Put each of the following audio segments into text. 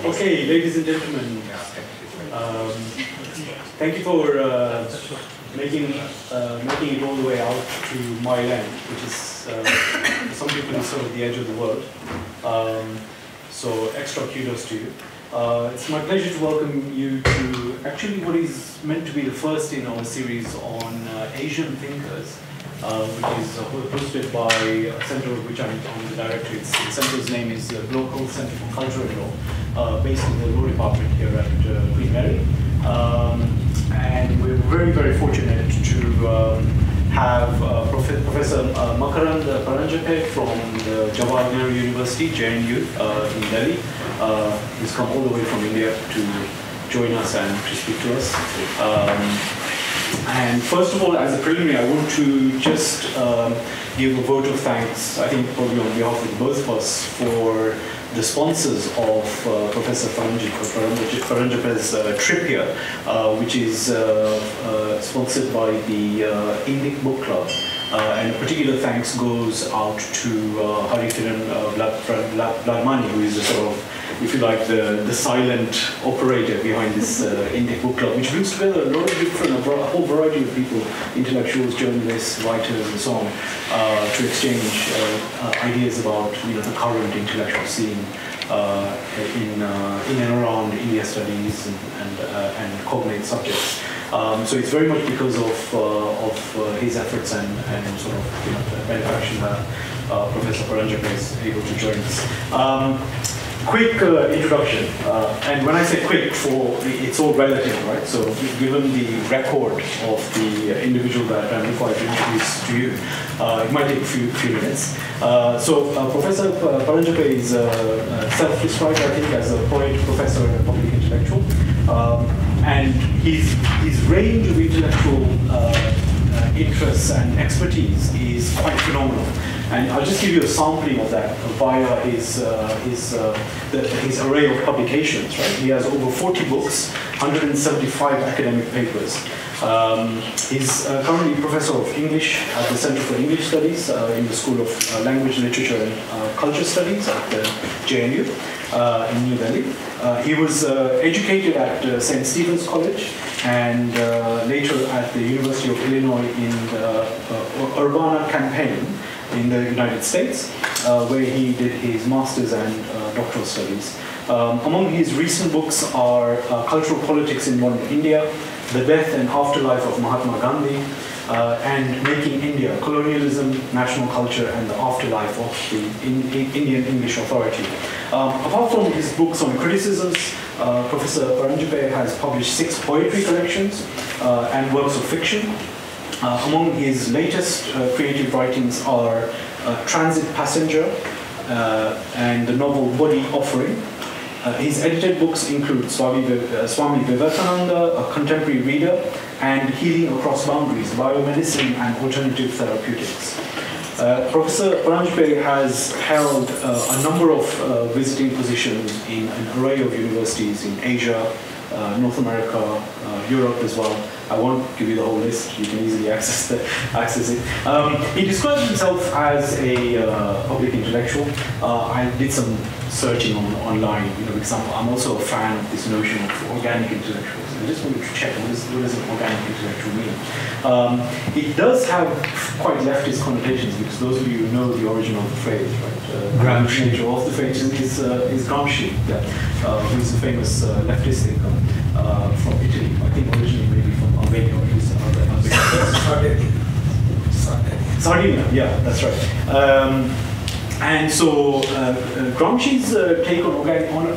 Okay, ladies and gentlemen, thank you for making it all the way out to my land, which is for some people is sort of the edge of the world. So extra kudos to you. It's my pleasure to welcome you to actually what is meant to be the first in our series on Asian thinkers, which is hosted by a center of which I'm the director. The center's name is GLOCUL Center for Culture and Law, based in the Law Department here at Queen Mary. And we're very, very fortunate to have Professor Makarand Paranjape from the Jawahar Nehru University, JNU, in Delhi. He's come all the way from India to join us and to speak to us. And first of all, as a preliminary, I want to just give a vote of thanks, I think probably on behalf of both of us, for the sponsors of Professor Paranjape's trip here, which is sponsored by the Indic Book Club. And a particular thanks goes out to Harikiran Vladmani, who is a sort of, if you like, the silent operator behind this Indic Book Club, which brings together a lot of different, a whole variety of people, intellectuals, journalists, writers, and so on, to exchange ideas about the current intellectual scene in and around India studies and cognate subjects. So it's very much because of his efforts and sort of benefaction that Professor Paranjape is able to join us. Quick introduction, and when I say quick, it's all relative, right? So given the record of the individual that I'm required to introduce to you, it might take a few minutes. So Professor Paranjape is self-described, I think, as a poet, professor, and a public intellectual. And his range of intellectual interests and expertise is quite phenomenal. And I'll just give you a sampling of that via his array of publications. Right? He has over 40 books, 175 academic papers. He's currently professor of English at the Center for English Studies in the School of Language, Literature and Culture Studies at the JNU in New Delhi. He was educated at St. Stephen's College and later at the University of Illinois in the Urbana-Champaign in the United States, where he did his master's and doctoral studies. Among his recent books are Cultural Politics in Modern India, The Death and Afterlife of Mahatma Gandhi, and Making India, Colonialism, National Culture, and the Afterlife of the Indian English Authority. Apart from his books on criticisms, Professor Paranjape has published 6 poetry collections and works of fiction. Among his latest creative writings are Transit Passenger and the novel Body Offering. His edited books include Swami Vivekananda, A Contemporary Reader, and Healing Across Boundaries, Biomedicine and Alternative Therapeutics. Professor Paranjape has held a number of visiting positions in an array of universities in Asia, North America, Europe as well. I won't give you the whole list, you can easily access it. He describes himself as a public intellectual. I did some searching online, because I'm also a fan of this notion of organic intellectuals. I just wanted to check what does an organic intellectual mean. It does have quite leftist connotations, because those of you who know the origin of the phrase, right? Gramsci. The of the phrase is Gramsci, who is a famous leftist thinker from Italy. I think originally maybe from Albania, or at least Sardinia, yeah, that's right. And so Gramsci's take on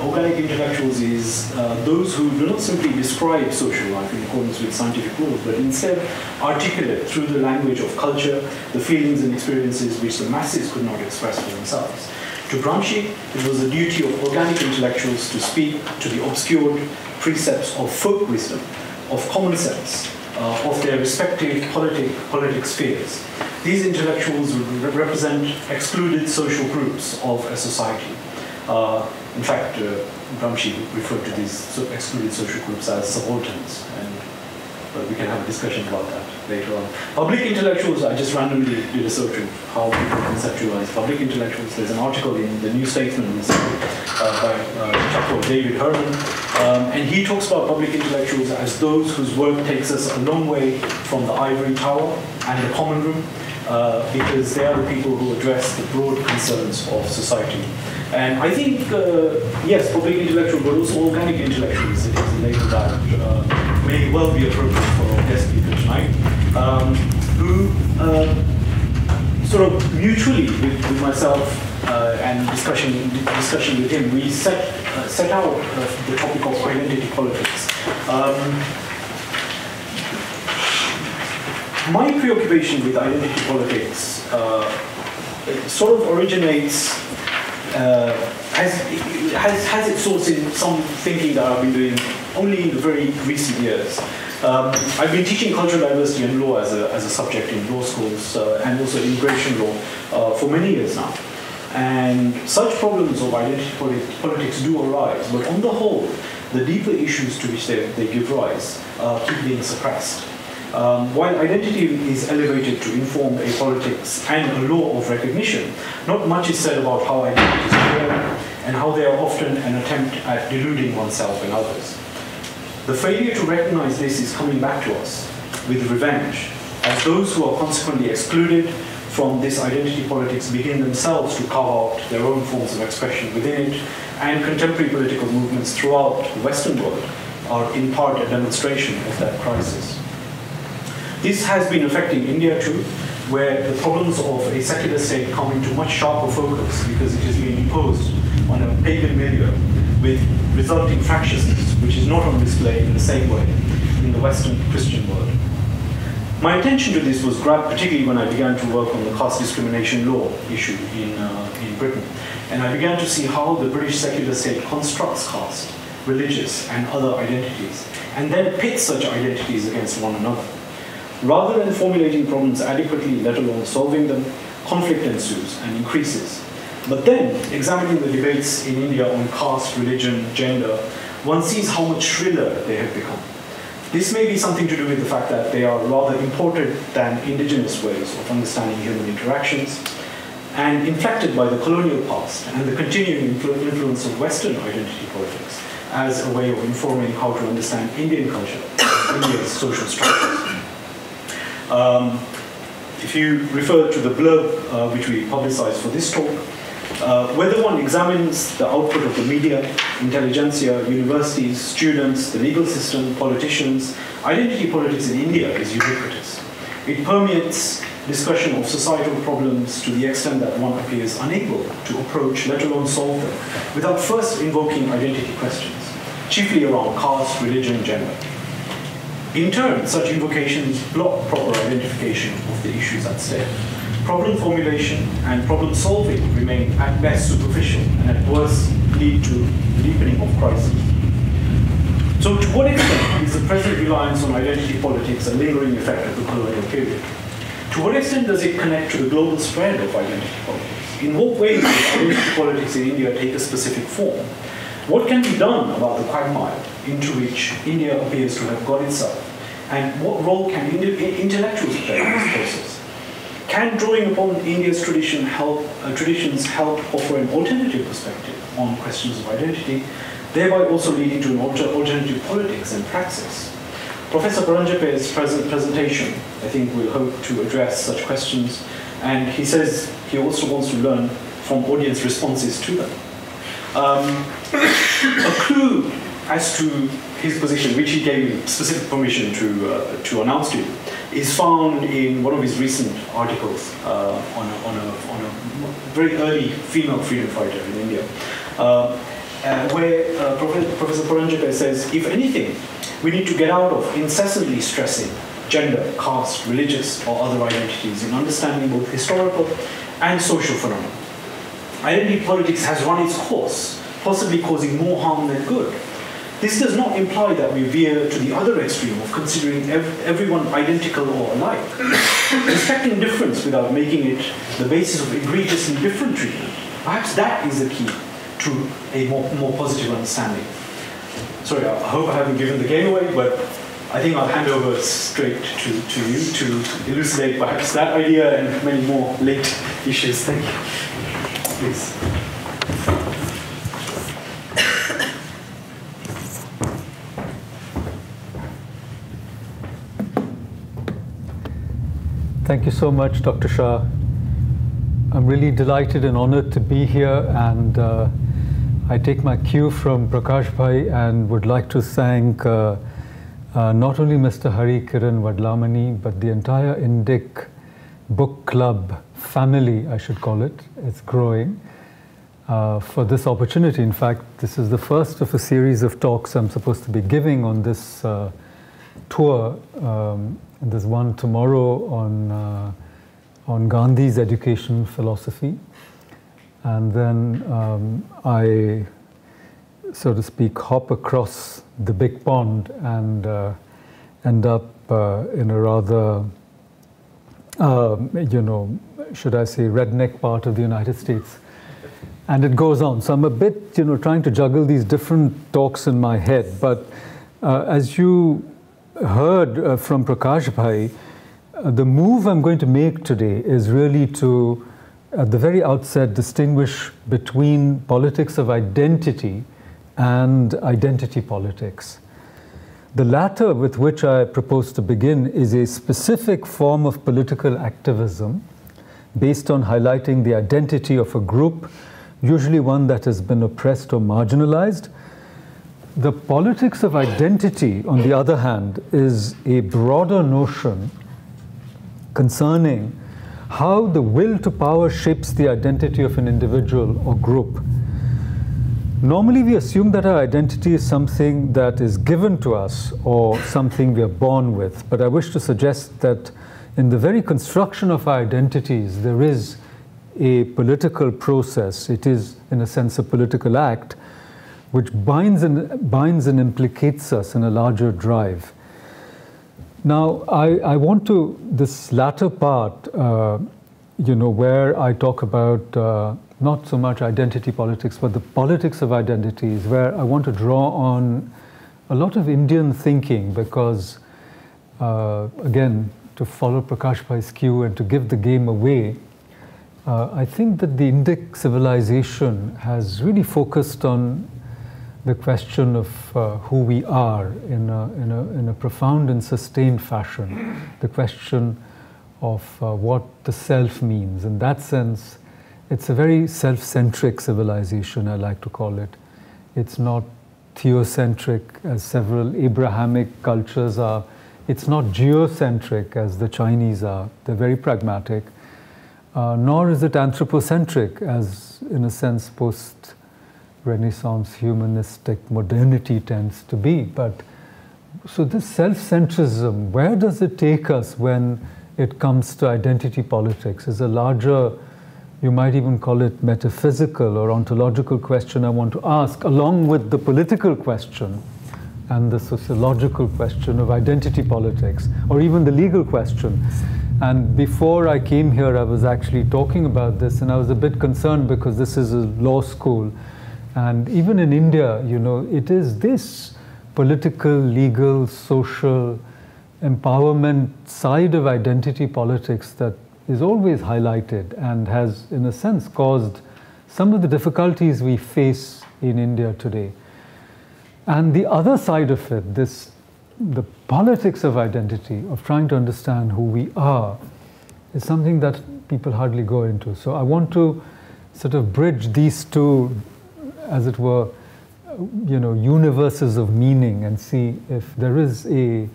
organic intellectuals is those who do not simply describe social life in accordance with scientific rules, but instead articulate through the language of culture the feelings and experiences which the masses could not express for themselves. To Gramsci, it was the duty of organic intellectuals to speak to the obscured precepts of folk wisdom, of common sense, of their respective politic spheres. These intellectuals represent excluded social groups of a society. In fact, Gramsci referred to these excluded social groups as subalterns, and but we can have a discussion about that later on. Public intellectuals, I just randomly did a search of how people conceptualize public intellectuals. There's an article in the New Statesman by a chap called David Herman, and he talks about public intellectuals as those whose work takes us a long way from the ivory tower and the common room, because they are the people who address the broad concerns of society. And I think, yes, public intellectual, but also organic intellectuals, it is a label that may well be appropriate for our guest speaker tonight, who sort of mutually with myself and discussion with him, we set out the topic of identity politics. My preoccupation with identity politics sort of originates, has its source in some thinking that I've been doing only in the very recent years. I've been teaching cultural diversity and law as a subject in law schools and also immigration law for many years now. And such problems of identity politics do arise, but on the whole, the deeper issues to which they give rise keep being suppressed. While identity is elevated to inform a politics and a law of recognition, not much is said about how identities are formed and how they are often an attempt at deluding oneself and others. The failure to recognize this is coming back to us with revenge, as those who are consequently excluded from this identity politics begin themselves to carve out their own forms of expression within it, and contemporary political movements throughout the Western world are in part a demonstration of that crisis. This has been affecting India too, where the problems of a secular state come into much sharper focus because it is being imposed on a pagan milieu with resulting fractiousness, which is not on display in the same way in the Western Christian world. My attention to this was grabbed particularly when I began to work on the caste discrimination law issue in Britain, and I began to see how the British secular state constructs caste, religious, and other identities, and then pits such identities against one another. Rather than formulating problems adequately, let alone solving them, conflict ensues and increases. But then, examining the debates in India on caste, religion, gender, one sees how much shriller they have become. This may be something to do with the fact that they are rather imported than indigenous ways of understanding human interactions, and inflected by the colonial past and the continuing influence of Western identity politics as a way of informing how to understand Indian culture, India's social structures. If you refer to the blurb which we publicized for this talk, whether one examines the output of the media, intelligentsia, universities, students, the legal system, politicians, identity politics in India is ubiquitous. It permeates discussion of societal problems to the extent that one appears unable to approach, let alone solve them, without first invoking identity questions, chiefly around caste, religion, gender. In turn, such invocations block proper identification of the issues at stake. Problem formulation and problem solving remain at best superficial and at worst lead to deepening of crisis. So to what extent is the present reliance on identity politics a lingering effect of the colonial period? To what extent does it connect to the global spread of identity politics? In what ways does identity politics in India take a specific form? What can be done about the quagmire into which India appears to have got itself? And what role can intellectuals play in this process? Can drawing upon India's traditions help offer an alternative perspective on questions of identity, thereby also leading to an alternative politics and praxis? Professor Paranjape's presentation, I think, will hope to address such questions, and he says he also wants to learn from audience responses to them. A clue as to his position, which he gave me specific permission to announce to you, is found in one of his recent articles on a very early female freedom fighter in India, where Professor Paranjape says, if anything, we need to get out of incessantly stressing gender, caste, religious, or other identities in understanding both historical and social phenomena. Identity politics has run its course, possibly causing more harm than good. This does not imply that we veer to the other extreme of considering everyone identical or alike. Respecting difference without making it the basis of egregious and different treatment, perhaps that is the key to a more positive understanding. Sorry, I hope I haven't given the game away, but I think I'll hand over straight to you to elucidate perhaps that idea and many more late issues. Thank you. Please. Thank you so much, Dr. Shah. I'm really delighted and honored to be here, and I take my cue from Prakash Bhai and would like to thank not only Mr. Hari Kiran Vadlamani, but the entire Indic book club family, I should call it. It's growing, for this opportunity. In fact, this is the first of a series of talks I'm supposed to be giving on this tour. There's one tomorrow on Gandhi's education philosophy, and then I, so to speak, hop across the big pond and end up in a rather, should I say, redneck part of the United States. And it goes on. So I'm a bit, trying to juggle these different talks in my head. But as you heard from Prakash Bhai, the move I'm going to make today is really to, at the very outset, distinguish between politics of identity and identity politics. The latter, with which I propose to begin, is a specific form of political activism based on highlighting the identity of a group, usually one that has been oppressed or marginalized. The politics of identity, on the other hand, is a broader notion concerning how the will to power shapes the identity of an individual or group. Normally, we assume that our identity is something that is given to us or something we are born with. But I wish to suggest that in the very construction of our identities, there is a political process. It is, in a sense, a political act which binds and implicates us in a larger drive. Now, I want to, this latter part, where I talk about not so much identity politics, but the politics of identities, where I want to draw on a lot of Indian thinking, because, again, to follow Prakash Bhai's cue and to give the game away, I think that the Indic civilization has really focused on the question of who we are in a profound and sustained fashion, the question of what the self means. In that sense, it's a very self-centric civilization, I like to call it. It's not theocentric, as several Abrahamic cultures are. It's not geocentric, as the Chinese are. They're very pragmatic. Nor is it anthropocentric, as, in a sense, post-Renaissance humanistic modernity tends to be. But so this self-centrism, where does it take us when it comes to identity politics? Is a larger, you might even call it metaphysical or ontological question I want to ask, along with the political question and the sociological question of identity politics, or even the legal question. And before I came here, I was actually talking about this, and I was a bit concerned because this is a law school. And even in India, it is this political, legal, social empowerment side of identity politics that is always highlighted and has, in a sense, caused some of the difficulties we face in India today. And the other side of it, the politics of identity, of trying to understand who we are, is something that people hardly go into. So I want to sort of bridge these two, as it were, universes of meaning, and see if there is a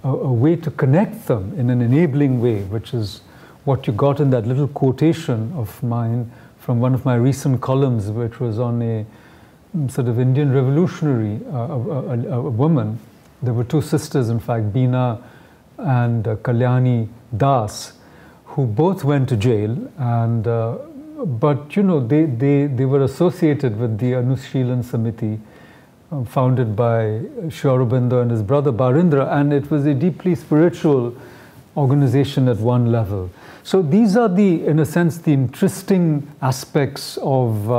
way to connect them in an enabling way, which is what you got in that little quotation of mine from one of my recent columns, which was on a sort of Indian revolutionary, a woman. There were two sisters, in fact, Beena and Kalyani Das, who both went to jail, and but they were associated with the Anushilan Samiti, founded by Sri Aurobindo and his brother Barindra, and it was a deeply spiritual organization at one level. So these are in a sense, the interesting aspects of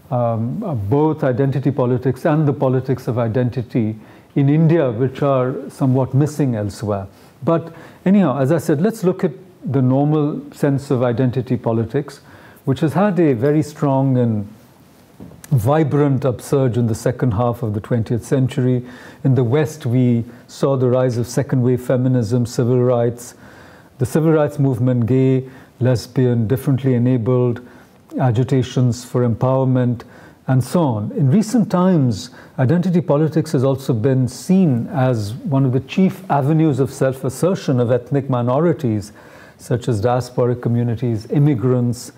both identity politics and the politics of identity in India, which are somewhat missing elsewhere. But anyhow, as I said, let's look at the normal sense of identity politics, which has had a very strong and vibrant upsurge in the second half of the 20th century. In the West, we saw the rise of second-wave feminism, civil rights, the civil rights movement, gay, lesbian, differently enabled, agitations for empowerment, and so on. In recent times, identity politics has also been seen as one of the chief avenues of self-assertion of ethnic minorities, such as diasporic communities, immigrants,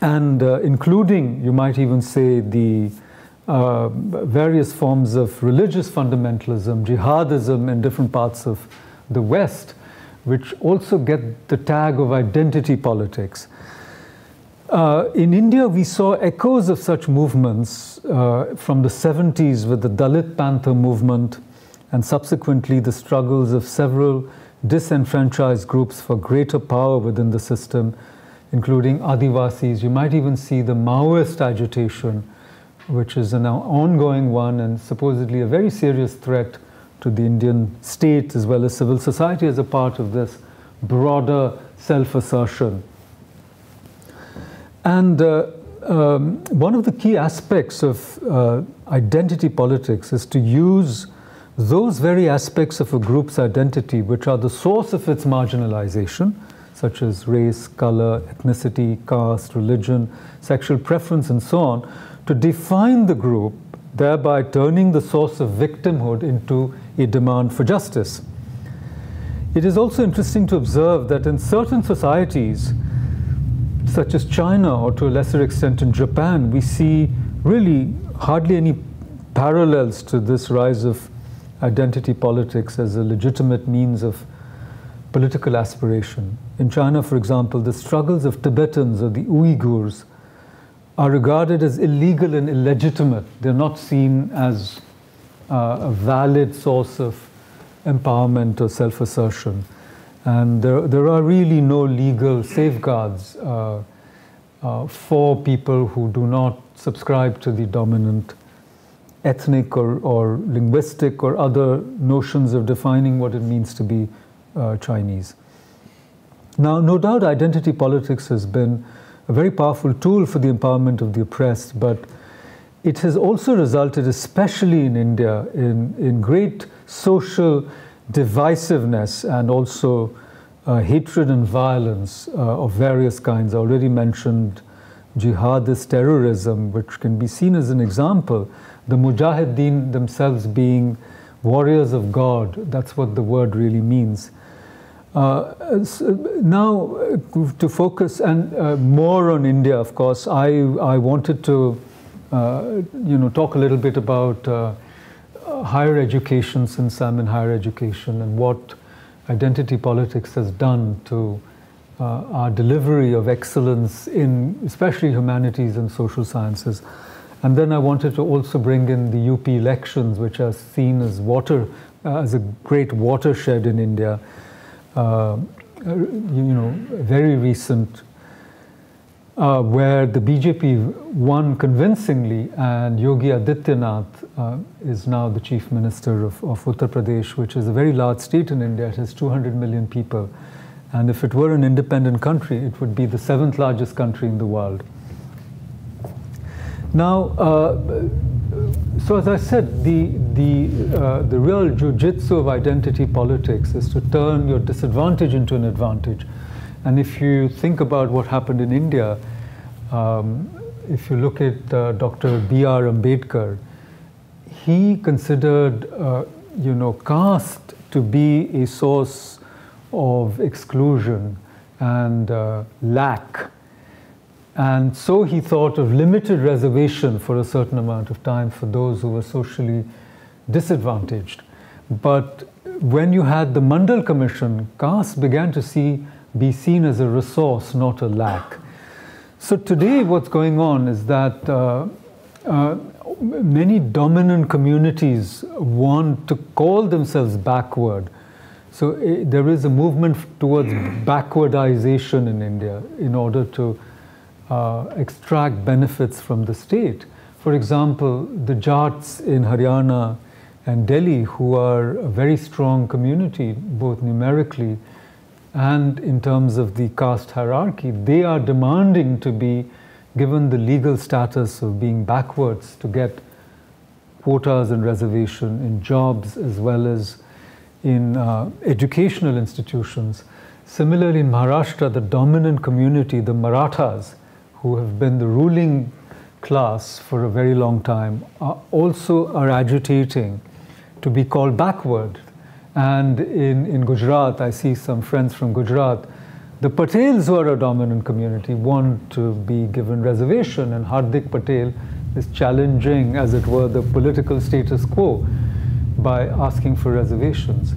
and including, you might even say, the various forms of religious fundamentalism, jihadism in different parts of the West, which also get the tag of identity politics. In India, we saw echoes of such movements from the 70s with the Dalit Panther movement, and subsequently the struggles of several disenfranchised groups for greater power within the system, including Adivasis. You might even see the Maoist agitation, which is an ongoing one and supposedly a very serious threat to the Indian state as well as civil society as a part of this broader self-assertion. And one of the key aspects of identity politics is to use those very aspects of a group's identity which are the source of its marginalization, such as race, color, ethnicity, caste, religion, sexual preference, and so on, to define the group, thereby turning the source of victimhood into a demand for justice. It is also interesting to observe that in certain societies, such as China, or to a lesser extent in Japan, we see really hardly any parallels to this rise of identity politics as a legitimate means of political aspiration. In China, for example, the struggles of Tibetans or the Uyghurs are regarded as illegal and illegitimate. They're not seen as a valid source of empowerment or self-assertion. And there are really no legal safeguards for people who do not subscribe to the dominant ethnic or linguistic or other notions of defining what it means to be Chinese. Now, no doubt identity politics has been a very powerful tool for the empowerment of the oppressed, but it has also resulted, especially in India, in great social divisiveness and also hatred and violence of various kinds. I already mentioned jihadist terrorism, which can be seen as an example. The Mujahideen themselves being warriors of God, that's what the word really means. Now, to focus more on India, of course, I wanted to talk a little bit about higher education, since I'm in higher education, and what identity politics has done to our delivery of excellence in especially humanities and social sciences. And then I wanted to also bring in the UP elections, which are seen as as a great watershed in India. Very recent, where the BJP won convincingly, and Yogi Adityanath is now the chief minister of Uttar Pradesh, which is a very large state in India. It has 200 million people. And if it were an independent country, it would be the 7th largest country in the world. Now, so as I said, the real jujitsu of identity politics is to turn your disadvantage into an advantage. And if you think about what happened in India, if you look at Dr. B.R. Ambedkar, he considered, caste to be a source of exclusion and lack. And so he thought of limited reservation for a certain amount of time for those who were socially disadvantaged. But when you had the Mandal Commission, caste began to be seen as a resource, not a lack. So today what's going on is that many dominant communities want to call themselves backward. So there is a movement towards backwardization in India in order to extract benefits from the state. For example, the Jats in Haryana and Delhi, who are a very strong community, both numerically and in terms of the caste hierarchy, they are demanding to be given the legal status of being backwards to get quotas and reservation in jobs as well as in educational institutions. Similarly, in Maharashtra, the dominant community, the Marathas, who have been the ruling class for a very long time, also are agitating to be called backward. And in Gujarat, I see some friends from Gujarat, the Patels, who are a dominant community, want to be given reservation, and Hardik Patel is challenging, as it were, the political status quo by asking for reservations.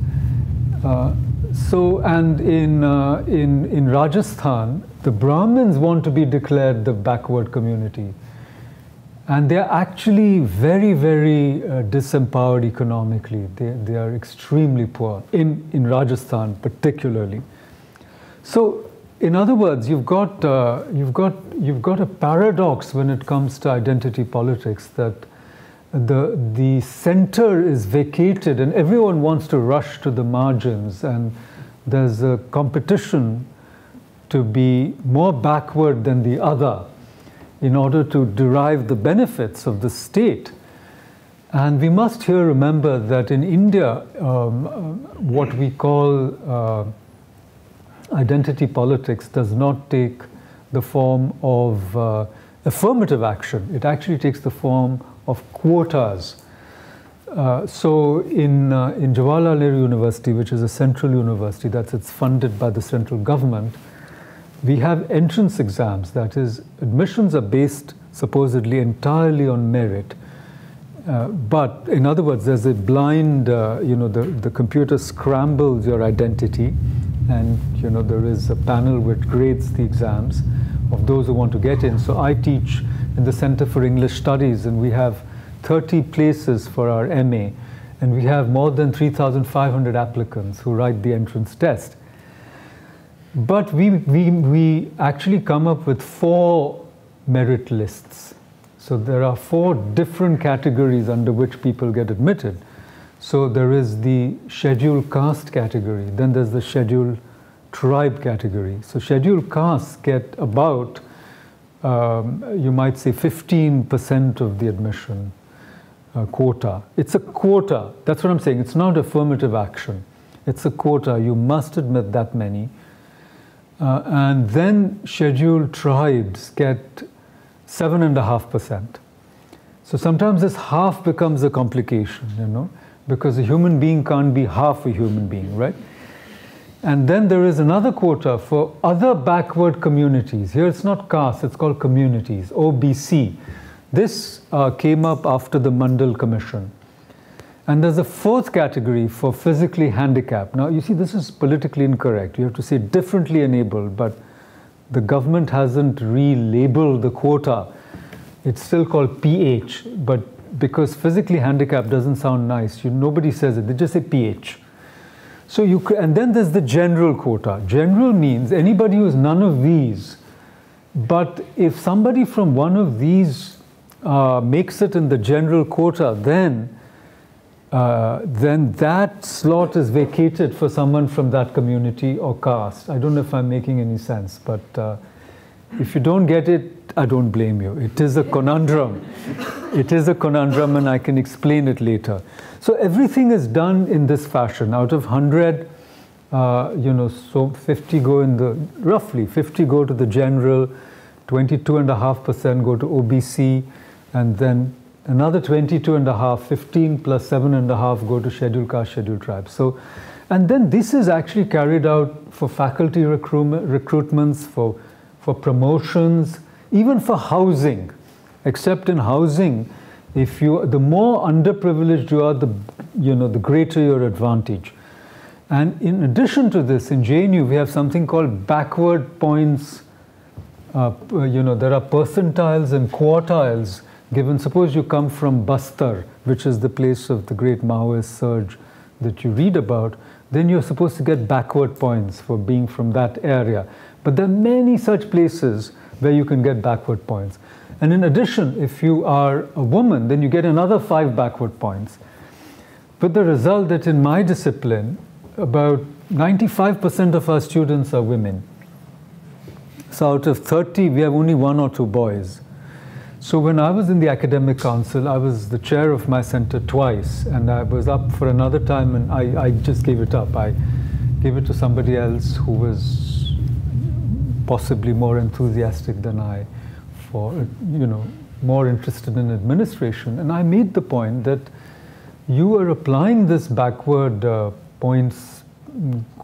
And in Rajasthan, the Brahmins want to be declared the backward community. And they're actually very, very disempowered economically. They are extremely poor, in Rajasthan particularly. So, in other words, you've got a paradox when it comes to identity politics, that the center is vacated and everyone wants to rush to the margins, and there's a competition to be more backward than the other in order to derive the benefits of the state. And we must here remember that in India, what we call identity politics does not take the form of affirmative action. It actually takes the form of quotas. So in Jawaharlal Nehru University, which is a central university, it's funded by the central government, we have entrance exams. That is, admissions are based supposedly entirely on merit. But in other words, there's a blind, the computer scrambles your identity, and there is a panel which grades the exams of those who want to get in. So I teach in the Center for English Studies, and we have 30 places for our MA, and we have more than 3,500 applicants who write the entrance test. But we actually come up with 4 merit lists. So there are 4 different categories under which people get admitted. So there is the scheduled caste category, then there's the scheduled tribe category. So scheduled castes get about, you might say, 15% of the admission quota. It's a quota, that's what I'm saying. It's not affirmative action. It's a quota, you must admit that many. And then scheduled tribes get 7.5%. So sometimes this half becomes a complication, because a human being can't be half a human being, right? And then there is another quota for other backward communities. Here it's not caste, it's called communities, OBC. This came up after the Mandal Commission. And there's a 4th category for physically handicapped. Now, you see, this is politically incorrect. You have to say differently enabled, but the government hasn't relabeled the quota. It's still called PH, but because physically handicapped doesn't sound nice, nobody says it, they just say PH. So and then there's the general quota. General means anybody who's none of these, but if somebody from one of these makes it in the general quota, then that slot is vacated for someone from that community or caste. I don't know if I'm making any sense, but if you don't get it, I don't blame you. It is a conundrum. It is a conundrum, and I can explain it later. So everything is done in this fashion. Out of 100, so 50 go in the, roughly 50 go to the general, 22.5% go to OBC, and then another 22.5, 15 plus 7.5 go to scheduled caste, scheduled tribes. So, and then this is actually carried out for faculty recruitments, for promotions, even for housing. Except in housing, the more underprivileged you are, the greater your advantage. And in addition to this, in JNU, we have something called backward points. There are percentiles and quartiles given. Suppose you come from Bastar, which is the place of the great Maoist surge that you read about, then you're supposed to get backward points for being from that area. But there are many such places where you can get backward points. And in addition, if you are a woman, then you get another 5 backward points. With the result that in my discipline, about 95% of our students are women. So out of 30, we have only 1 or 2 boys. So when I was in the academic council, I was the chair of my center twice, and I was up for another time, and I just gave it up. I gave it to somebody else who was possibly more enthusiastic than I, for, you know, more interested in administration. And I made the point that you are applying this backward points,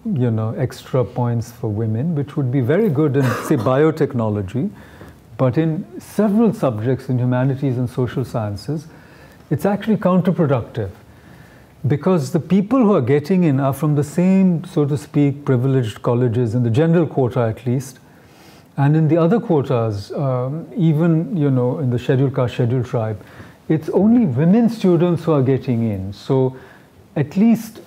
you know, extra points for women, which would be very good in, say, biotechnology, but in several subjects in humanities and social sciences, it's actually counterproductive. Because the people who are getting in are from the same, so to speak, privileged colleges, in the general quota at least, and in the other quotas, even, you know, in the scheduled caste, scheduled tribe, it's only women students who are getting in. So at least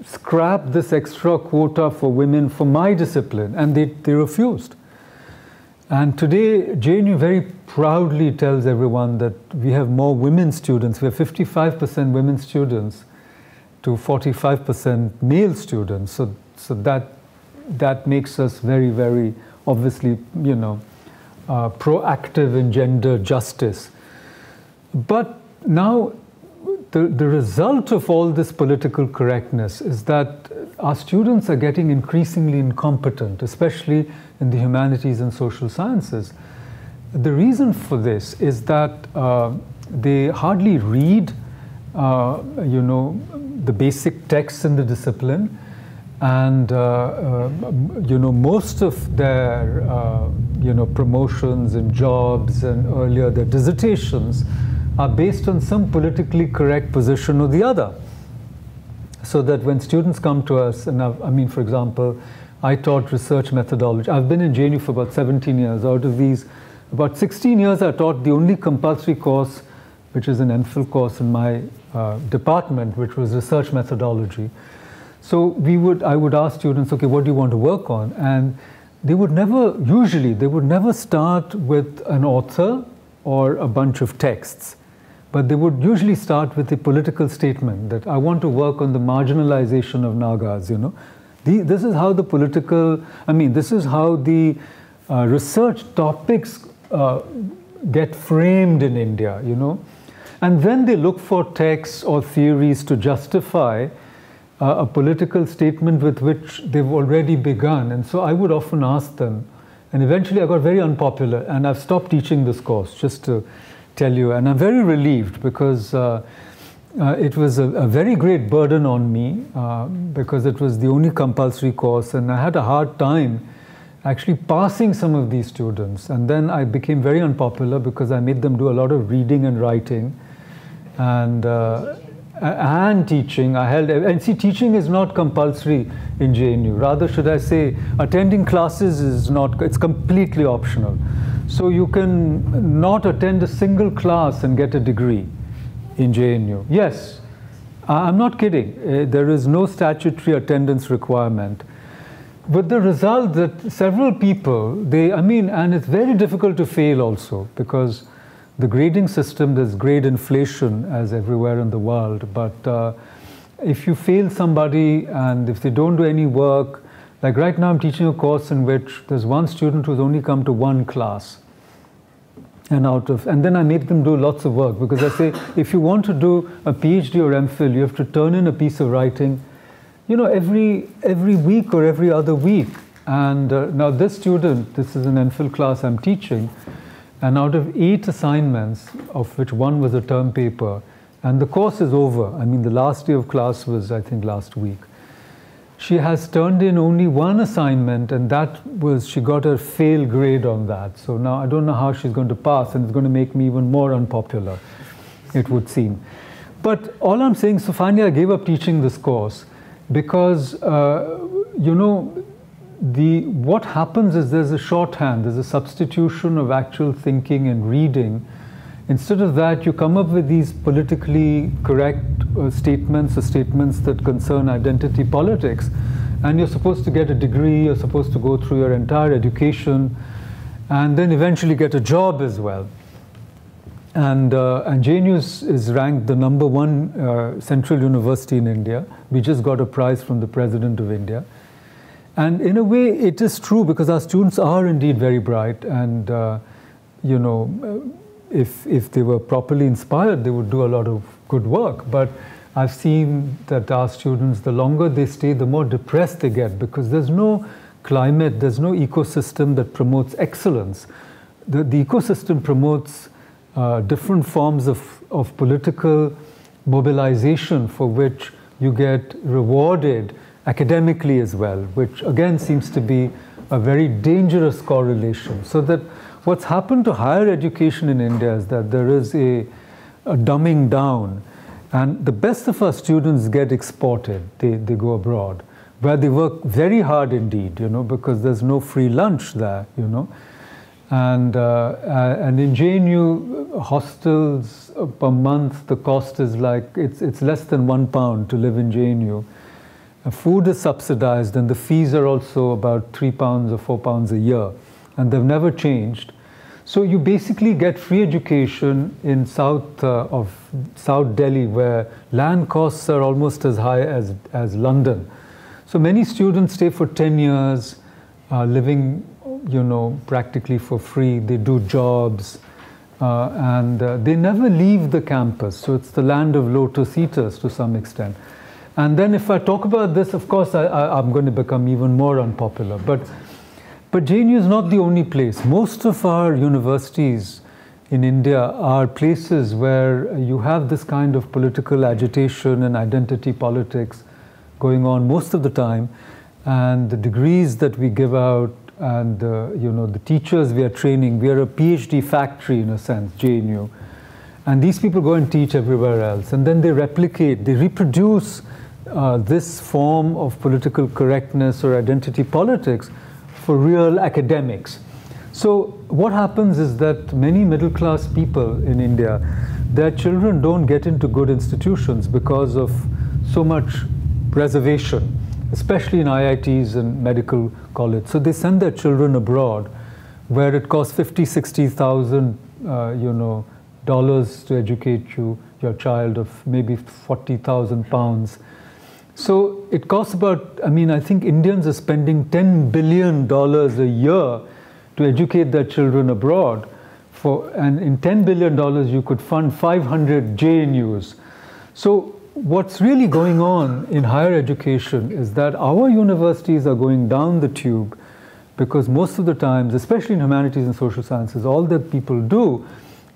scrap this extra quota for women for my discipline, and they refused. And today, JNU very proudly tells everyone that we have more women students. We have 55% women students to 45% male students. So that makes us very, very obviously, you know, proactive in gender justice. But now, the result of all this political correctness is that our students are getting increasingly incompetent, especially in the humanities and social sciences. The reason for this is that they hardly read, you know, the basic texts in the discipline, and you know, most of their you know, promotions and jobs, and earlier their dissertations are based on some politically correct position or the other. So that when students come to us, and I mean, for example, I taught research methodology. I've been in JNU for about 17 years. Out of these, about 16 years I taught the only compulsory course, which is an MPhil course in my department, which was research methodology. So I would ask students, okay, what do you want to work on? And they would never, usually, they would never start with an author or a bunch of texts. But they would usually start with a political statement that I want to work on the marginalization of Nagas, you know. This is how the political, I mean, this is how the research topics get framed in India, you know. And then they look for texts or theories to justify a political statement with which they've already begun. And so I would often ask them, and eventually I got very unpopular, and I've stopped teaching this course, just to tell you. And I'm very relieved, because it was a very great burden on me, because it was the only compulsory course, and I had a hard time actually passing some of these students. And then I became very unpopular because I made them do a lot of reading and writing, and teaching. And see, teaching is not compulsory in JNU. Rather, should I say, attending classes is not, it's completely optional. So you can not attend a single class and get a degree in JNU. Yes, I'm not kidding. There is no statutory attendance requirement. With the result that several people, and it's very difficult to fail also, because the grading system, there's grade inflation as everywhere in the world, but if you fail somebody and if they don't do any work, like right now I'm teaching a course in which there's one student who's only come to one class, and then I make them do lots of work, because I say, if you want to do a PhD or MPhil, you have to turn in a piece of writing, you know, every week or every other week. And now this student, this is an MPhil class I'm teaching, and out of 8 assignments, of which 1 was a term paper, and the course is over. I mean, the last day of class was, I think, last week. She has turned in only 1 assignment, and she got a fail grade on that. So now I don't know how she's going to pass, and it's going to make me even more unpopular, it would seem. But all I'm saying, so finally I gave up teaching this course, because, you know, what happens is there's a shorthand, there's a substitution of actual thinking and reading. Instead of that, you come up with these politically correct statements or statements that concern identity politics, and you're supposed to get a degree, you're supposed to go through your entire education, and then eventually get a job as well. And JNU is ranked the #1 central university in India. We just got a prize from the President of India. And in a way, it is true, because our students are indeed very bright, and you know, if they were properly inspired, they would do a lot of good work. But I've seen that our students, the longer they stay, the more depressed they get, because there's no climate, there's no ecosystem that promotes excellence. The ecosystem promotes different forms of political mobilization for which you get rewarded academically as well, which again seems to be a very dangerous correlation. So that what's happened to higher education in India is that there is a dumbing down, and the best of our students get exported. They go abroad, where they work very hard indeed, you know, because there's no free lunch there, you know. And in JNU, hostels per month, the cost is like, it's less than £1 to live in JNU. Food is subsidized, and the fees are also about £3 or £4 a year, and they've never changed. So you basically get free education in South Delhi, where land costs are almost as high as London. So many students stay for 10 years, living, you know, practically for free. They do jobs, and they never leave the campus. So it's the land of lotus eaters to some extent. And then if I talk about this, of course, I'm going to become even more unpopular. But JNU is not the only place. Most of our universities in India are places where you have this kind of political agitation and identity politics going on most of the time. And the degrees that we give out, and you know, the teachers we are training, we are a PhD factory in a sense, JNU. And these people go and teach everywhere else. And then they replicate, they reproduce this form of political correctness or identity politics for real academics. So what happens is that many middle-class people in India, their children don't get into good institutions because of so much reservation, especially in IITs and medical college. So they send their children abroad, where it costs $50,000, you know, dollars to educate your child, of maybe £40,000. So it costs about, I mean, I think Indians are spending $10 billion a year to educate their children abroad. And in $10 billion, you could fund 500 JNUs. So what's really going on in higher education is that our universities are going down the tube, because most of the times, especially in humanities and social sciences, all that people do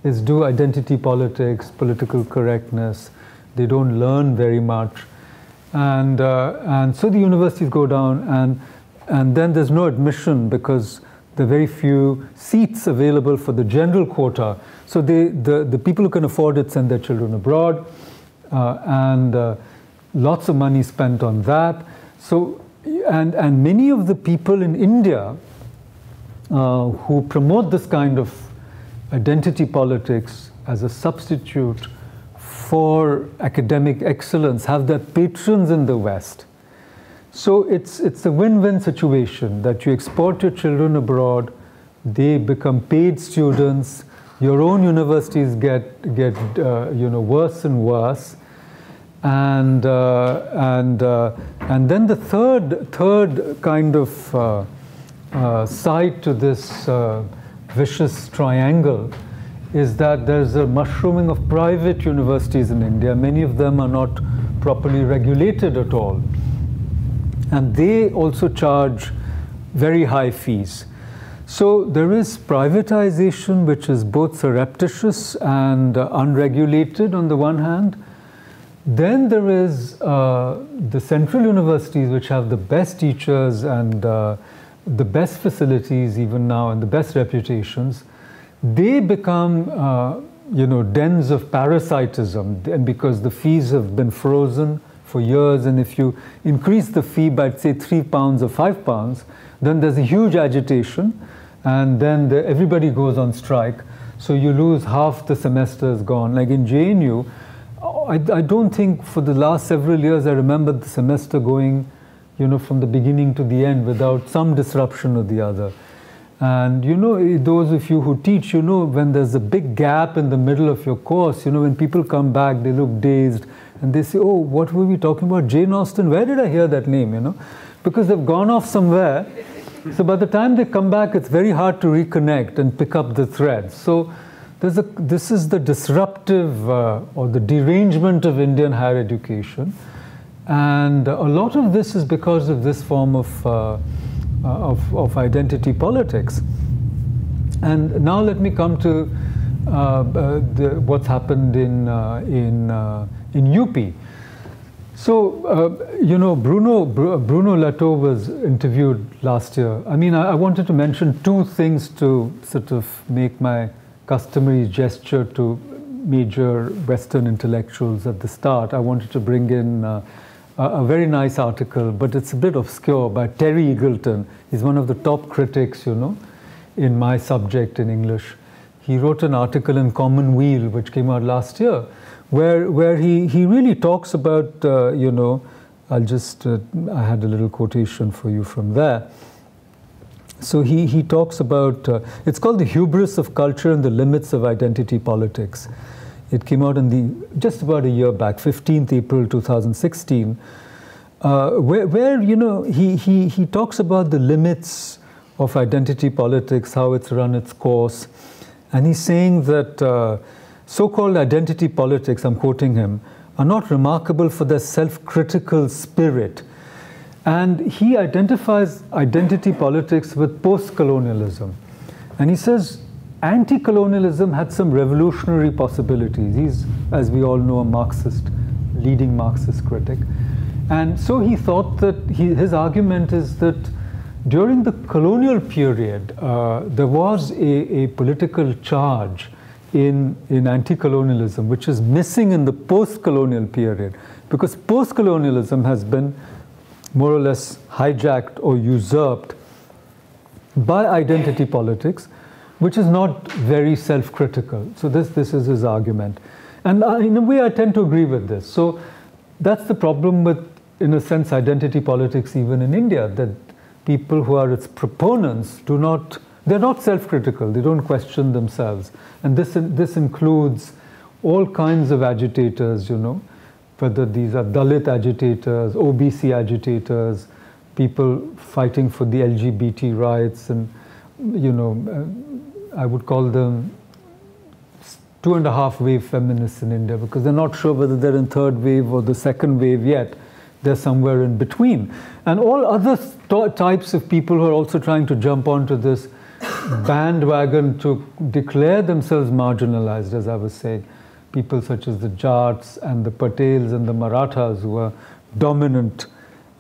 is do identity politics, political correctness. They don't learn very much. And so the universities go down, and then there's no admission, because there are very few seats available for the general quota. So the people who can afford it send their children abroad, and lots of money spent on that. So, and many of the people in India who promote this kind of identity politics as a substitute for academic excellence have their patrons in the West. So it's a win-win situation, that you export your children abroad, they become paid students, your own universities get you know, worse and worse, and then the third kind of side to this vicious triangle is that there's a mushrooming of private universities in India. Many of them are not properly regulated at all. And they also charge very high fees. So there is privatization, which is both surreptitious and unregulated on the one hand. Then there is the central universities, which have the best teachers and the best facilities even now, and the best reputations. They become, you know, dens of parasitism, and because the fees have been frozen for years, and if you increase the fee by, say, £3 or £5, then there's a huge agitation, and then everybody goes on strike. So you lose half the semesters gone. Like in JNU, I don't think for the last several years I remember the semester going, you know, from the beginning to the end without some disruption or the other. And you know, those of you who teach, you know, when there's a big gap in the middle of your course, you know, when people come back, they look dazed and they say, oh, what were we talking about? Jane Austen, where did I hear that name, you know? Because they've gone off somewhere. So by the time they come back, it's very hard to reconnect and pick up the threads. So this is the disruptive or the derangement of Indian higher education. And a lot of this is because of this form of identity politics. And now let me come to what's happened in UP. So, you know, Bruno Latour was interviewed last year. I mean, I wanted to mention two things to sort of make my customary gesture to major Western intellectuals at the start. I wanted to bring in a very nice article, but it's a bit obscure, by Terry Eagleton. He's one of the top critics, you know, in my subject in English. He wrote an article in Commonweal, which came out last year, where he really talks about, you know, I'll just, I had a little quotation for you from there. So he talks about, it's called The Hubris of Culture and the Limits of Identity Politics. It came out in just about a year back, 15th April 2016, where you know, he talks about the limits of identity politics, how it's run its course. And he's saying that so-called identity politics, I'm quoting him, are not remarkable for their self-critical spirit. And he identifies identity politics with post-colonialism. And he says anti-colonialism had some revolutionary possibilities. He's, as we all know, a Marxist, leading Marxist critic. And so he thought that his argument is that during the colonial period, there was a political charge in anti-colonialism, which is missing in the post-colonial period, because post-colonialism has been more or less hijacked or usurped by identity politics, which is not very self-critical. So this is his argument. And in a way, I tend to agree with this. So that's the problem with, in a sense, identity politics even in India, that people who are its proponents they're not self-critical, they don't question themselves. And this includes all kinds of agitators, you know, whether these are Dalit agitators, OBC agitators, people fighting for the LGBT rights, and, you know, I would call them 2.5 wave feminists in India, because they're not sure whether they're in third wave or the second wave yet. They're somewhere in between. And all other types of people who are also trying to jump onto this bandwagon to declare themselves marginalized, as I was saying. People such as the Jats and the Patels and the Marathas, who are dominant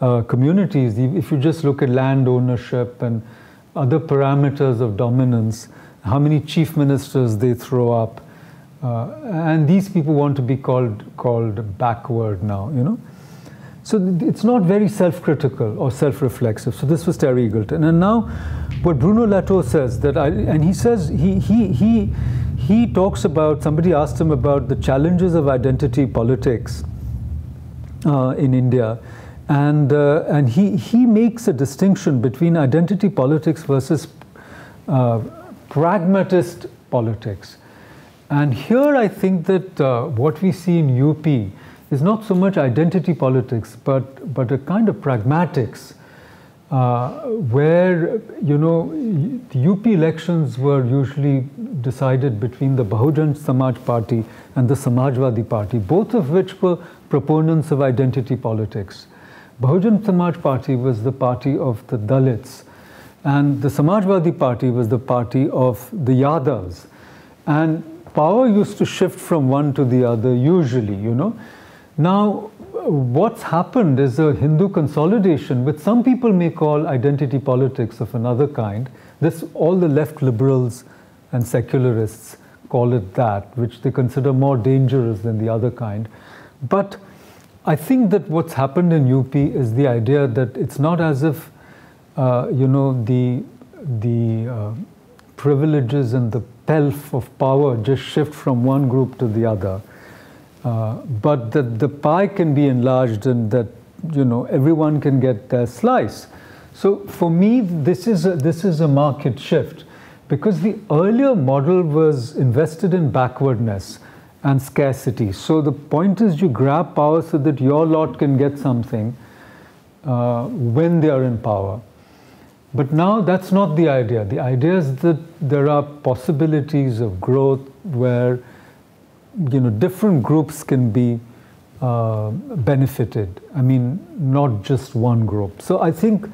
communities. If you just look at land ownership and other parameters of dominance, how many chief ministers they throw up. And these people want to be called backward now, you know. So it's not very self-critical or self-reflexive. So this was Terry Eagleton. And now what Bruno Latour says, and he says, he talks about, somebody asked him about the challenges of identity politics in India. And he makes a distinction between identity politics versus pragmatist politics. And here I think that what we see in UP is not so much identity politics, but a kind of pragmatics, where, you know, the UP elections were usually decided between the Bahujan Samaj Party and the Samajwadi Party, both of which were proponents of identity politics. Bahujan Samaj Party was the party of the Dalits, and the Samajwadi Party was the party of the Yadavs. And power used to shift from one to the other, usually, you know. Now, what's happened is a Hindu consolidation, which some people may call identity politics of another kind. All the left liberals and secularists call it that, which they consider more dangerous than the other kind. But I think that what's happened in UP is the idea that it's not as if, you know, the privileges and the pelf of power just shift from one group to the other. But that the pie can be enlarged and that, you know, everyone can get their slice. So for me, this is a market shift, because the earlier model was invested in backwardness and scarcity. So the point is, you grab power so that your lot can get something when they are in power. But now that's not the idea. The idea is that there are possibilities of growth where, you know, different groups can be benefited. I mean, not just one group. So I think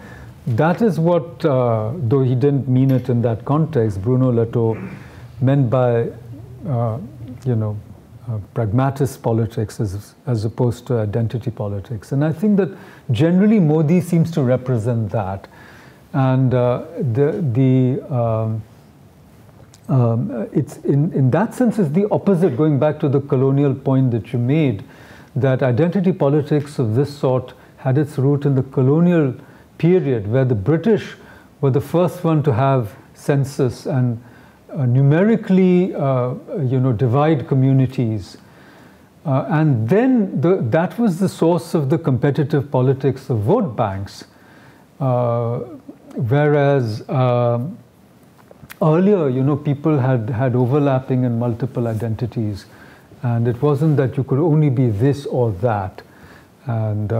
that is what, though he didn't mean it in that context, Bruno Latour meant by, you know, pragmatist politics as opposed to identity politics. And I think that generally Modi seems to represent that. And it's in that sense is the opposite, going back to the colonial point that you made, that identity politics of this sort had its root in the colonial period, where the British were the first one to have census and numerically, you know, divide communities. And then that was the source of the competitive politics of vote banks. Whereas earlier, you know, people had overlapping and multiple identities, and it wasn't that you could only be this or that. And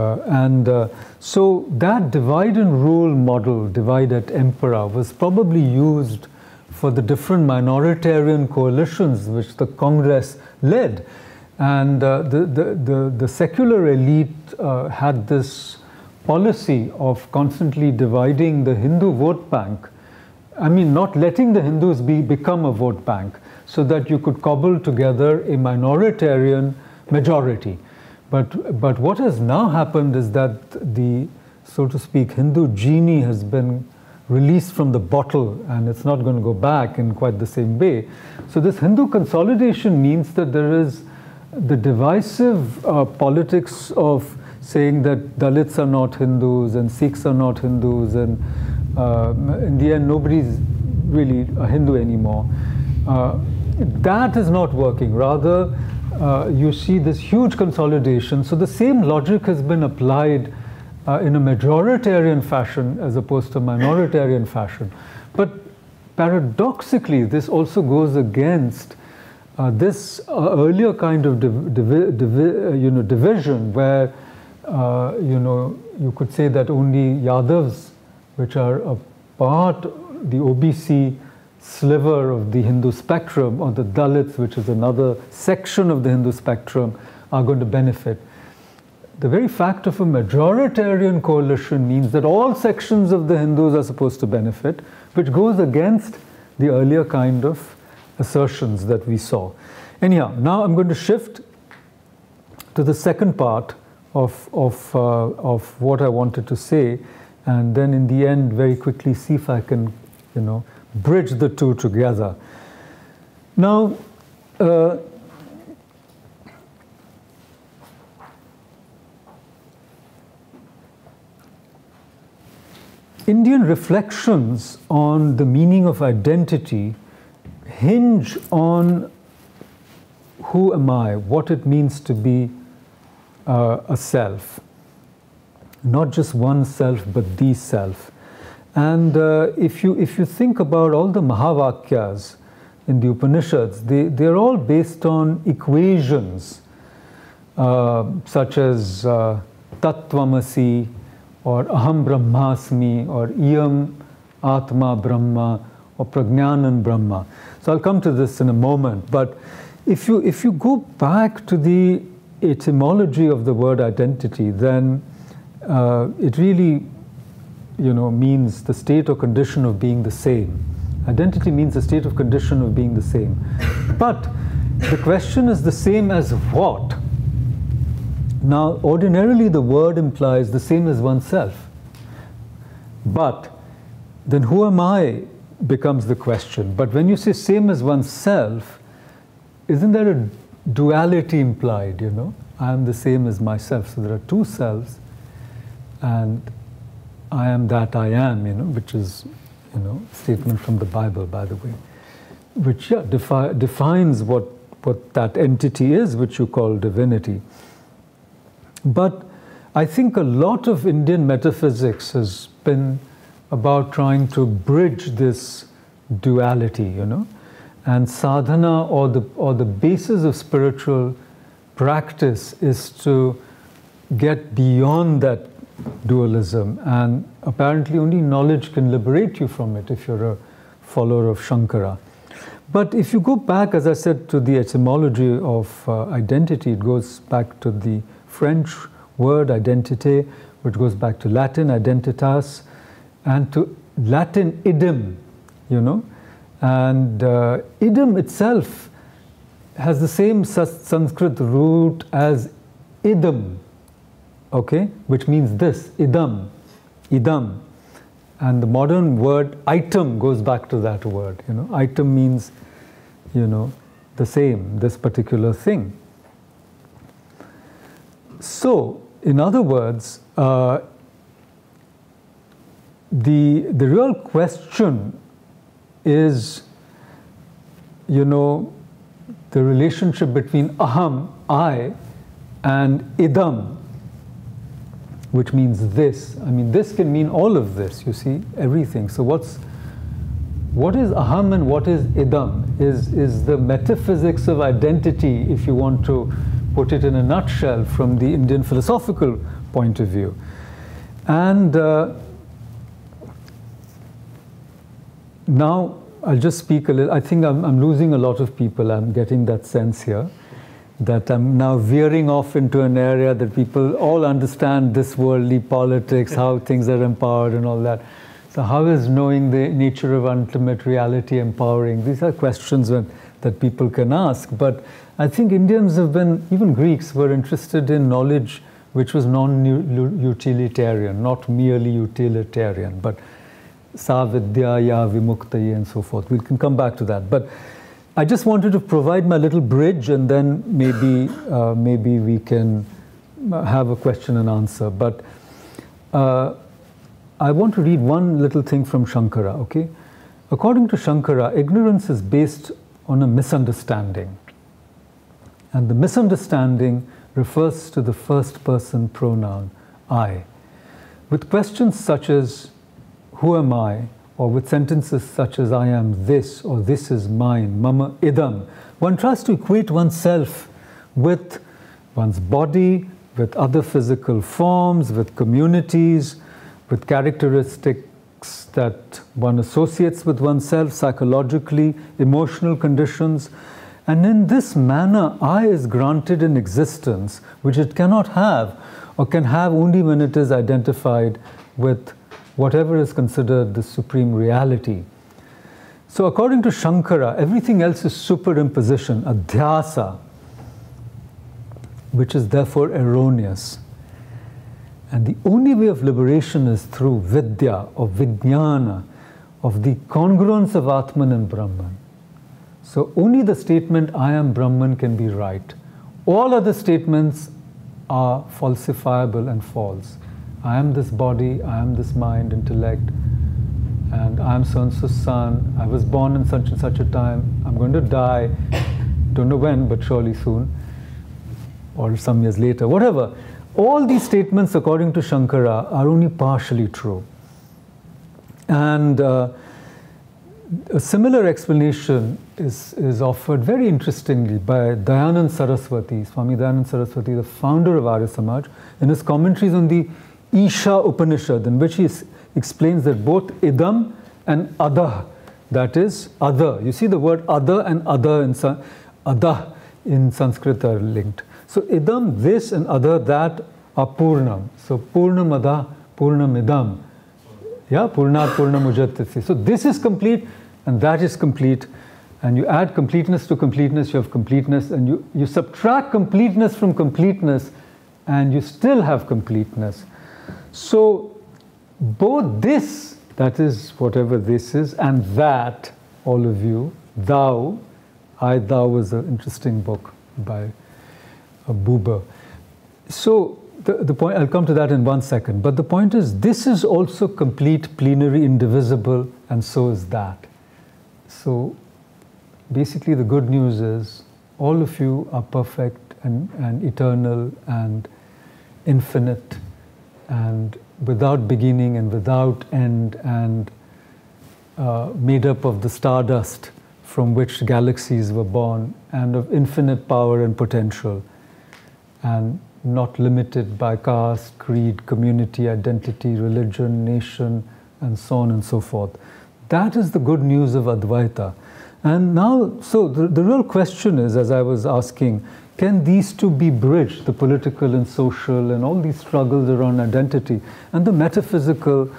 so that divide and rule model, divide et impera, was probably used for the different minoritarian coalitions which the Congress led. And the secular elite had this policy of constantly dividing the Hindu vote bank. I mean, not letting the Hindus become a vote bank, so that you could cobble together a minoritarian majority. But what has now happened is that the, so to speak, Hindu genie has been released from the bottle, and it's not going to go back in quite the same way. So this Hindu consolidation means that there is the divisive politics of saying that Dalits are not Hindus and Sikhs are not Hindus, and in the end nobody's really a Hindu anymore. That is not working. Rather, you see this huge consolidation. So the same logic has been applied in a majoritarian fashion as opposed to minoritarian fashion. But paradoxically, this also goes against this earlier kind of division, where you know, you could say that only Yadavs, which are a part, the OBC sliver of the Hindu spectrum, or the Dalits, which is another section of the Hindu spectrum, are going to benefit. The very fact of a majoritarian coalition means that all sections of the Hindus are supposed to benefit, which goes against the earlier kind of assertions that we saw. Anyhow, now I'm going to shift to the second part of what I wanted to say, and then in the end very quickly see if I can, you know, bridge the two together. Now, Indian reflections on the meaning of identity hinge on who am I, what it means to be a self. Not just one self, but the self. And if you think about all the Mahavakyas in the Upanishads, they're all based on equations such as Tattvamasi, or Aham Brahmasmi, or Iyam Atma Brahma, or Prajnanan Brahma. So I'll come to this in a moment. But if you go back to the etymology of the word identity, then it really, you know, means the state or condition of being the same. Identity means the state of condition of being the same. But the question is the same as what? Now, ordinarily the word implies the same as oneself. But then who am I becomes the question. But when you say same as oneself, isn't there a duality implied, you know? I am the same as myself. So there are two selves, and I am that I am, you know, which is, you know, a statement from the Bible, by the way, which defines what that entity is, which you call divinity. But I think a lot of Indian metaphysics has been about trying to bridge this duality, you know. And sadhana, or the basis of spiritual practice, is to get beyond that dualism, and apparently only knowledge can liberate you from it if you're a follower of Shankara. But if you go back, as I said, to the etymology of identity, it goes back to the French word identité, which goes back to Latin identitas, and to Latin idem, you know. And idem itself has the same Sanskrit root as idam, okay, which means this, idam, idam. And the modern word item goes back to that word, you know. Item means, you know, the same, this particular thing. So, in other words, the real question is, you know, the relationship between aham, I, and idam, which means this. I mean, this can mean all of this, you see, everything. So what is aham and what is idam is the metaphysics of identity, if you want to put it in a nutshell from the Indian philosophical point of view. And now I'll just speak a little. I think I'm losing a lot of people. I'm getting that sense here that I'm now veering off into an area that people all understand, this worldly politics, how things are empowered and all that. So how is knowing the nature of ultimate reality empowering? These are questions that people can ask. But I think Indians have been, even Greeks were interested in knowledge which was non-utilitarian, not merely utilitarian, but sa vidyaya vimuktaye and so forth. We can come back to that. But I just wanted to provide my little bridge, and then maybe we can have a question and answer. But I want to read one little thing from Shankara, okay? According to Shankara, ignorance is based on a misunderstanding. And the misunderstanding refers to the first person pronoun, I. With questions such as, who am I? Or with sentences such as, I am this, or this is mine, mama idam, one tries to equate oneself with one's body, with other physical forms, with communities, with characteristics that one associates with oneself psychologically, emotional conditions. And in this manner, I is granted an existence which it cannot have, or can have only when it is identified with whatever is considered the supreme reality. So according to Shankara, everything else is superimposition, adhyasa, which is therefore erroneous. And the only way of liberation is through vidya, or vijnana, of the congruence of Atman and Brahman. So only the statement, I am Brahman, can be right. All other statements are falsifiable and false. I am this body, I am this mind, intellect, and I am so-and-so's son, I was born in such and such a time, I'm going to die, don't know when, but surely soon, or some years later, whatever. All these statements, according to Shankara, are only partially true. And a similar explanation is offered very interestingly by Dayanand Saraswati, Swami Dayanand Saraswati, the founder of Arya Samaj, in his commentaries on the Isha Upanishad, in which he explains that both idam and adah, that is other. You see the word other and other in adah in Sanskrit are linked. So idam, this, and other, that, are purnam. So purnam adah, purnam idam. Yeah, purnat purnam ujjhati. So this is complete and that is complete. And you add completeness to completeness, you have completeness, and you subtract completeness from completeness, and you still have completeness. So both this, that is whatever this is, and that, all of you, thou, thou was an interesting book by Buber. So the point, I'll come to that in 1 second, but the point is, this is also complete, plenary, indivisible, and so is that. So basically the good news is, all of you are perfect and eternal and infinite, and without beginning and without end, and made up of the stardust from which galaxies were born, and of infinite power and potential, and not limited by caste, creed, community, identity, religion, nation, and so on and so forth. That is the good news of Advaita. And now, so the real question is, as I was asking, can these two be bridged, the political and social and all these struggles around identity, and the metaphysical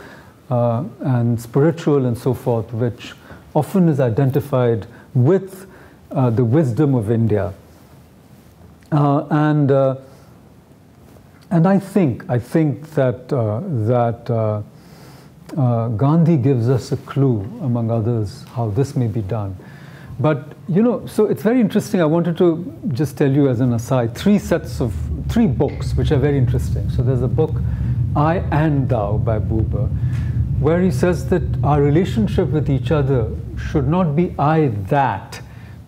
and spiritual and so forth, which often is identified with the wisdom of India. And I think that Gandhi gives us a clue, among others, how this may be done. But, you know, so it's very interesting. I wanted to just tell you as an aside, three books which are very interesting. So there's a book, I and Thou by Buber, where he says that our relationship with each other should not be I that.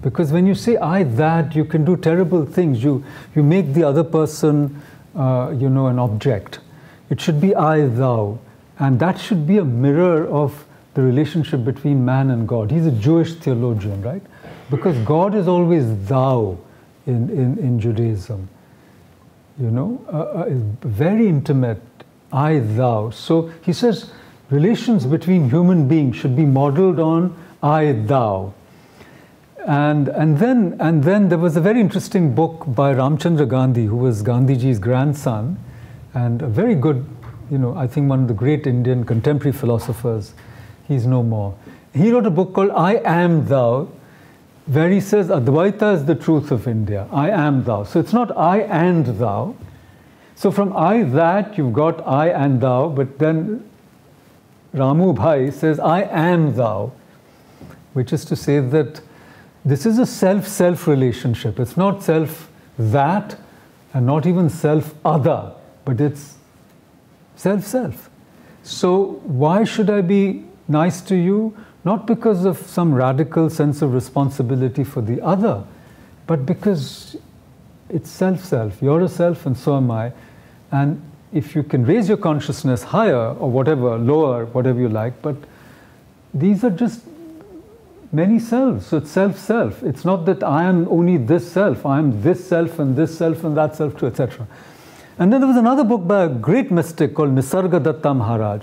Because when you say I that, you can do terrible things. You make the other person, you know, an object. It should be I thou. And that should be a mirror of the relationship between man and God. He's a Jewish theologian, right? Because God is always thou in Judaism. You know, very intimate, I thou. So he says relations between human beings should be modeled on I thou. And then there was a very interesting book by Ramchandra Gandhi, who was Gandhiji's grandson, and a very good, you know, I think one of the great Indian contemporary philosophers. He's no more. He wrote a book called I Am Thou, where he says Advaita is the truth of India. I am thou. So it's not I and thou. So from I that you've got I and thou, but then Ramu Bhai says I am thou, which is to say that this is a self-self relationship. It's not self-that and not even self-other, but it's self-self. So why should I be nice to you? Not because of some radical sense of responsibility for the other, but because it's self-self. You're a self and so am I. And if you can raise your consciousness higher or whatever, lower, whatever you like, but these are just many selves. So it's self-self. It's not that I am only this self. I am this self and that self too, etc. And then there was another book by a great mystic called Nisargadatta Maharaj,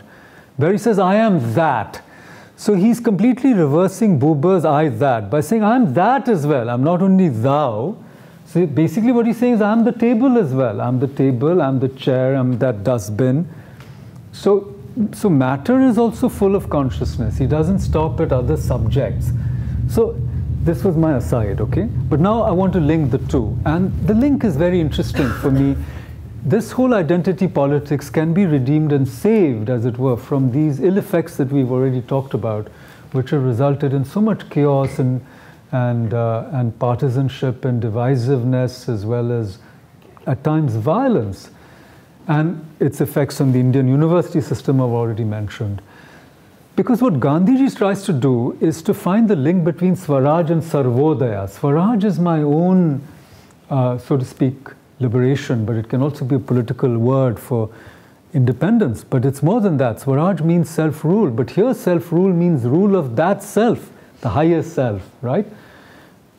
where he says, I am that. So he's completely reversing Buber's I that by saying, I am that as well. I'm not only thou. So basically what he's saying is, I'm the table as well. I'm the table, I'm the chair, I'm that dustbin. So matter is also full of consciousness. He doesn't stop at other subjects. So this was my aside, okay? But now I want to link the two. And the link is very interesting for me. This whole identity politics can be redeemed and saved, as it were, from these ill effects that we've already talked about, which have resulted in so much chaos and partisanship and divisiveness, as well as, at times, violence. And its effects on the Indian university system I've already mentioned. Because what Gandhiji tries to do is to find the link between Swaraj and Sarvodaya. Swaraj is my own, so to speak, liberation, but it can also be a political word for independence. But it's more than that. Swaraj means self-rule, but here self-rule means rule of that self, the higher self, right?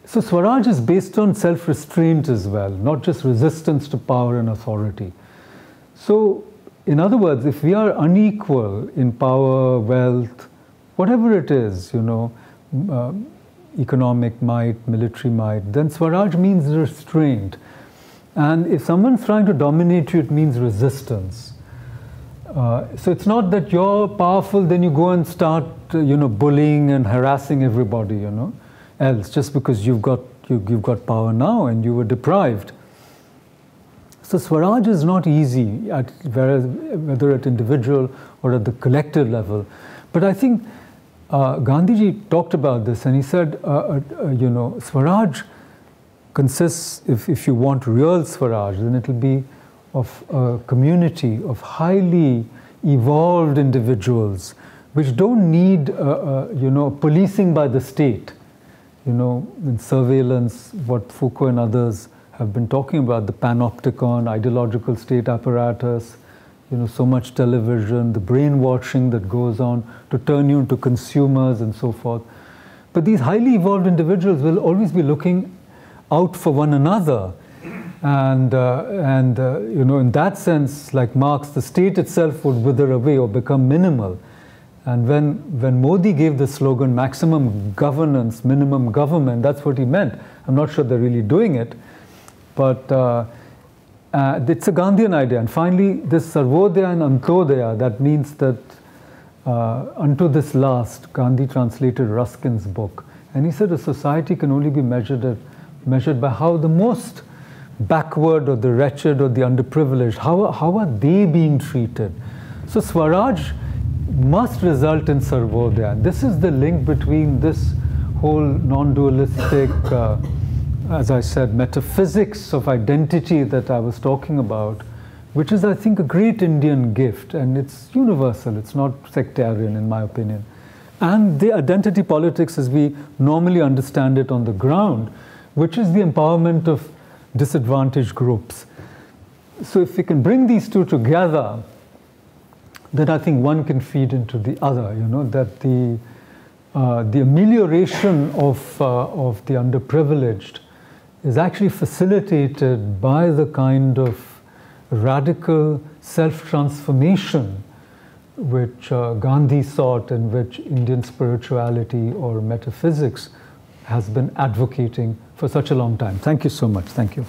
So Swaraj is based on self-restraint as well, not just resistance to power and authority. So, in other words, if we are unequal in power, wealth, whatever it is, you know, economic might, military might, then Swaraj means restraint. And if someone's trying to dominate you, it means resistance. So it's not that you're powerful, then you go and start, you know, bullying and harassing everybody, you know, else, just because you've got power now and you were deprived. So Swaraj is not easy, whether at individual or at the collective level. But I think Gandhiji talked about this, and he said, you know, Swaraj consists, if you want real Swaraj, then it will be of a community of highly evolved individuals, which don't need, you know, policing by the state. You know, in surveillance, what Foucault and others have been talking about, the panopticon, ideological state apparatus, so much television, the brainwashing that goes on to turn you into consumers and so forth. But these highly evolved individuals will always be looking out for one another. And in that sense, like Marx, the state itself would wither away or become minimal. And when Modi gave the slogan, maximum governance, minimum government, that's what he meant. I'm not sure they're really doing it, but it's a Gandhian idea. And finally, this Sarvodaya and Antodaya, that means that unto this last, Gandhi translated Ruskin's book. And he said a society can only be measured by how the most backward or the wretched or the underprivileged, how are they being treated? So Swaraj must result in Sarvodaya. This is the link between this whole non-dualistic, as I said, metaphysics of identity that I was talking about, which is, I think, a great Indian gift, and it's universal, it's not sectarian in my opinion. And the identity politics as we normally understand it on the ground, which is the empowerment of disadvantaged groups. So if we can bring these two together, then I think one can feed into the other, that the amelioration of the underprivileged is actually facilitated by the kind of radical self-transformation which Gandhi sought and which Indian spirituality or metaphysics has been advocating for such a long time. Thank you so much. Thank you.